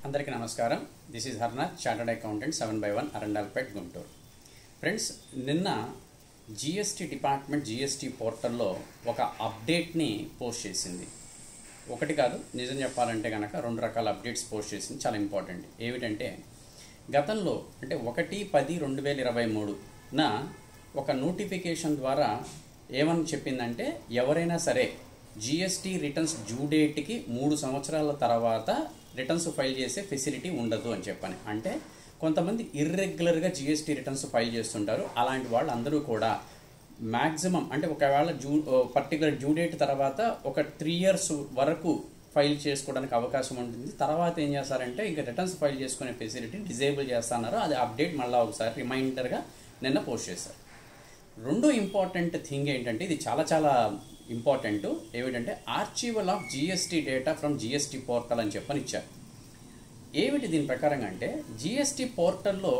అందరికీ నమస్కారం. This is Harnath, chartered accountant 7/1 Arundelpet, Guntur. Friends, నిన్న జిఎస్టీ డిపార్ట్మెంట్ జిఎస్టీ పోర్టల్లో ఒక అప్డేట్ని పోస్ట్ చేసింది. ఒకటి కాదు, నిజం చెప్పాలంటే కనుక 2 రకాల అప్డేట్స్ పోస్ట్ చేసింది. చాలా ఇంపార్టెంట్. ఏమిటంటే, గతంలో అంటే 1/10/2023న ఒక నోటిఫికేషన్ ద్వారా ఏమని చెప్పిందంటే, ఎవరైనా సరే జిఎస్టీ రిటర్న్స్ డ్యూ డేట్కి 3 సంవత్సరాల తర్వాత రిటర్న్స్ ఫైల్ చేసే ఫెసిలిటీ ఉండదు అని చెప్పని. అంటే కొంతమంది ఇర్రెగ్యులర్గా జిఎస్టీ రిటర్న్స్ ఫైల్ చేస్తుంటారు. అలాంటి వాళ్ళందరూ కూడా మ్యాక్సిమం అంటే ఒకవేళ పర్టికులర్ డ్యూ డేట్ తర్వాత ఒక 3 years వరకు ఫైల్ చేసుకోవడానికి అవకాశం ఉంటుంది. తర్వాత ఏం చేస్తారంటే ఇంకా రిటర్న్స్ ఫైల్ చేసుకునే ఫెసిలిటీని డిజేబుల్ చేస్తున్నారు. అది అప్డేట్ మళ్ళీ ఒకసారి రిమైండర్గా నిన్న పోస్ట్ చేశారు. రెండో ఇంపార్టెంట్ థింగ్ ఏంటంటే, ఇది చాలా ఇంపార్టెంట్. ఏమిటంటే, archival of GST data from GST portal అని చెప్పని ఇచ్చారు. ఏమిటి దీని ప్రకారంగా అంటే, జిఎస్టీ పోర్టల్లో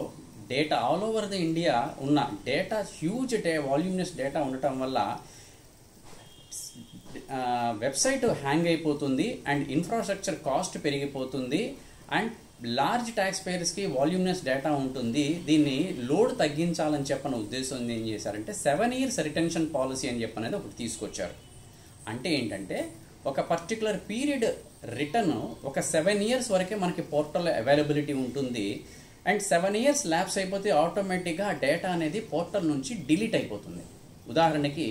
data all over the India ఉన్న డేటా హ్యూజ్ వాల్యూమినస్ డేటా ఉండటం వల్ల వెబ్సైట్ హ్యాంగ్ అయిపోతుంది అండ్ ఇన్ఫ్రాస్ట్రక్చర్ కాస్ట్ పెరిగిపోతుంది అండ్ లార్జ్ ట్యాక్స్ పేయర్స్కి వాల్యూమినస్ డేటా ఉంటుంది. దీన్ని లోడ్ తగ్గించాలని చెప్పిన ఉద్దేశం ఏం చేశారంటే 7 years రిటెన్షన్ పాలసీ అని చెప్పనేది ఒకటి తీసుకొచ్చారు. అంటే ఏంటంటే, ఒక పర్టికులర్ పీరియడ్ రిటర్న్ ఒక 7 years వరకే మనకి పోర్టల్లో అవైలబిలిటీ ఉంటుంది. అండ్ 7 years ల్యాప్స్ అయిపోతే ఆటోమేటిక్గా ఆ డేటా అనేది పోర్టల్ నుంచి డిలీట్ అయిపోతుంది. ఉదాహరణకి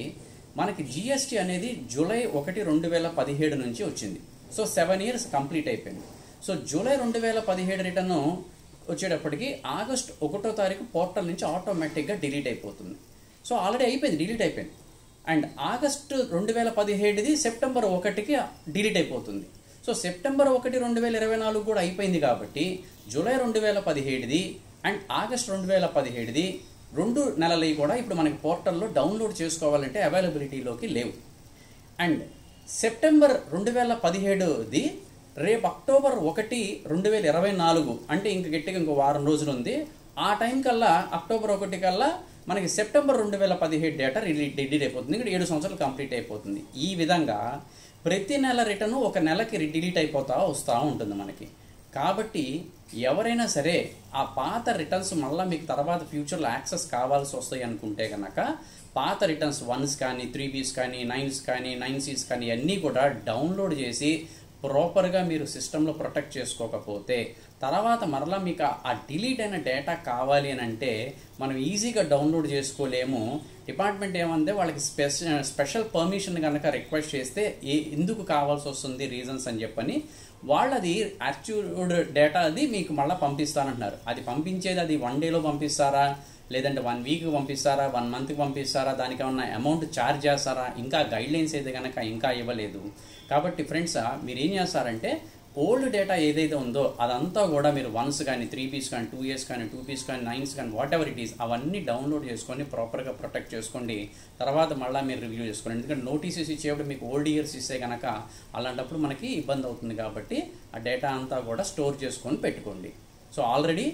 మనకి జిఎస్టీ అనేది July 1, 2017 నుంచి వచ్చింది. సో 7 years కంప్లీట్ అయిపోయింది. సో July 2017 రిటర్న్ వచ్చేటప్పటికి August 1 పోర్టల్ నుంచి ఆటోమేటిక్గా డిలీట్ అయిపోతుంది. సో ఆల్రెడీ అయిపోయింది, డిలీట్ అయిపోయింది. అండ్ August 2017ది September 1కి డిలీట్ అయిపోతుంది. సో September 1, 2024 కూడా అయిపోయింది కాబట్టి July 2017ది అండ్ August 2017ది 2 నెలలు కూడా ఇప్పుడు మనకి పోర్టల్లో డౌన్లోడ్ చేసుకోవాలంటే అవైలబిలిటీలోకి లేవు. అండ్ September 2017ది రేపు October 1, 2024 అంటే ఇంక గట్టిగా ఇంకో వారం రోజులు ఉంది. ఆ టైం కల్లా October 1 కల్లా మనకి September 2017 డేటా డిలీట్ అయిపోతుంది. ఇక్కడ 7 సంవత్సరాలు కంప్లీట్ అయిపోతుంది. ఈ విధంగా ప్రతి నెల రిటర్ను ఒక నెలకి డిలీట్ వస్తూ ఉంటుంది మనకి. కాబట్టి ఎవరైనా సరే ఆ పాత రిటర్న్స్ మళ్ళీ మీకు తర్వాత ఫ్యూచర్లో యాక్సెస్ కావాల్సి వస్తాయి అనుకుంటే కనుక పాత రిటర్న్స్ 1s కానీ 3Bs కానీ 9s కానీ 9Cs కానీ అన్నీ కూడా డౌన్లోడ్ చేసి ప్రాపర్గా మీరు సిస్టంలో ప్రొటెక్ట్ చేసుకోకపోతే తర్వాత మరలా మీకు ఆ డిలీట్ అయిన డేటా కావాలి అని అంటే మనం ఈజీగా డౌన్లోడ్ చేసుకోలేము. డిపార్ట్మెంట్ ఏమంటే వాళ్ళకి స్పెషల్ పర్మిషన్ కనుక రిక్వెస్ట్ చేస్తే ఎందుకు కావాల్సి వస్తుంది రీజన్స్ అని చెప్పని వాళ్ళది యాక్చువల్ డేటా అది మీకు మళ్ళీ పంపిస్తానంటున్నారు. అది పంపించేది అది 1 dayలో పంపిస్తారా, లేదంటే 1 week పంపిస్తారా, 1 monthకి పంపిస్తారా, దానికి ఏమన్నా అమౌంట్ ఛార్జ్ చేస్తారా, ఇంకా గైడ్లైన్స్ అయితే కనుక ఇంకా ఇవ్వలేదు. కాబట్టి ఫ్రెండ్స్, మీరు ఏం చేస్తారంటే ఓల్డ్ డేటా ఏదైతే ఉందో అదంతా కూడా మీరు 1s కానీ 3Bs కానీ 2As కానీ 2Ps కానీ 9s కానీ వాట్ ఎవర్ ఇట్ ఈస్ అవన్నీ డౌన్లోడ్ చేసుకొని ప్రాపర్గా ప్రొటెక్ట్ చేసుకోండి. తర్వాత మళ్ళీ మీరు రివ్యూ చేసుకోండి. ఎందుకంటే నోటీసెస్ ఇచ్చేప్పుడు మీకు ఓల్డ్ ఇయర్స్ ఇస్తే కనుక అలాంటప్పుడు మనకి ఇబ్బంది అవుతుంది. కాబట్టి ఆ డేటా అంతా కూడా స్టోర్ చేసుకొని పెట్టుకోండి. So already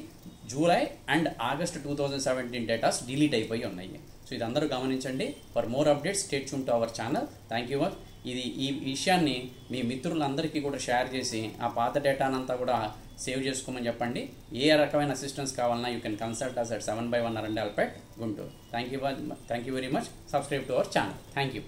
July and August 2017 datas delete అయిపోయి ఉన్నాయి. సో ఇది అందరూ గమనించండి. For more updates stay tune to our channel. Thank you much. ఈ విషయాన్ని మీ మిత్రులందరికీ కూడా షేర్ చేసి ఆ పాత డేటానంతా కూడా సేవ్ చేసుకోమని చెప్పండి. ఏ రకమైన అసిస్టెన్స్ కావాలన్నా you can consult us at 7/1 Arundelpet, Guntur. Thank you very much. Subscribe to our channel. Thank you.